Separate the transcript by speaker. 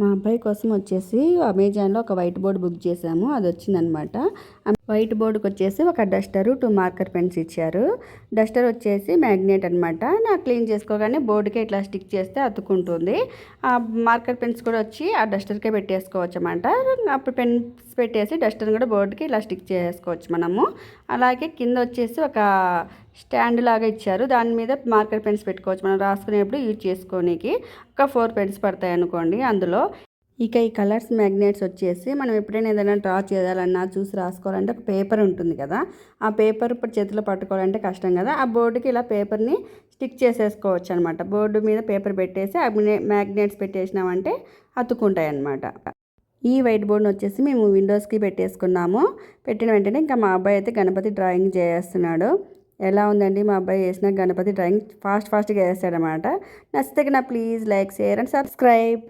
Speaker 1: మా అబ్బాయి కోసం వచ్చేసి అమెజాన్లో ఒక వైట్ బోర్డ్ బుక్ చేసాము. అది వచ్చిందనమాట. వైట్ బోర్డుకి వచ్చేసి ఒక డస్టరు 2 మార్కర్ పెన్స్ ఇచ్చారు. డస్టర్ వచ్చేసి మ్యాగ్నెట్ అనమాట. నాకు క్లీన్ చేసుకోగానే బోర్డుకే ఇట్లా స్టిక్ చేస్తే అతుక్కుంటుంది. ఆ మార్కర్ పెన్స్ కూడా వచ్చి ఆ డస్టర్కే పెట్టేసుకోవచ్చు అనమాట. అప్పుడు పెన్స్ పెట్టేసి డస్టర్ కూడా బోర్డుకి ఇలా స్టిక్ చేసుకోవచ్చు మనము. అలాగే కింద వచ్చేసి ఒక స్టాండ్ లాగా ఇచ్చారు. దాని మీద మార్కర్ పెన్స్ పెట్టుకోవచ్చు మనం రాసుకునేప్పుడు యూజ్ చేసుకోనికి. ఒక 4 పెన్స్ పడతాయి అనుకోండి అందులో. ఇక ఈ కలర్స్ మ్యాగ్నెట్స్ వచ్చేసి మనం ఎప్పుడైనా ఏదైనా డ్రా చేయాలన్నా చూసి రాసుకోవాలంటే ఒక పేపర్ ఉంటుంది కదా, ఆ పేపర్ ఇప్పుడు చేతిలో పట్టుకోవాలంటే కష్టం కదా, ఆ బోర్డుకి ఇలా పేపర్ని స్టిక్ చేసేసుకోవచ్చు అనమాట. బోర్డు మీద పేపర్ పెట్టేసి ఆ మ్యాగ్నెట్స్ పెట్టేసినామంటే అతుక్కుంటాయి అన్నమాట. ఈ వైట్ బోర్డ్ని వచ్చేసి మేము విండోస్కి పెట్టేసుకున్నాము. పెట్టిన వెంటనే ఇంకా మా అబ్బాయి అయితే గణపతి డ్రాయింగ్ చేస్తున్నాడు. ఎలా ఉందండి మా అబ్బాయి వేసిన గణపతి డ్రాయింగ్? ఫాస్ట్గా వేస్తాడనమాట. నచ్చితే నా please like, share and subscribe.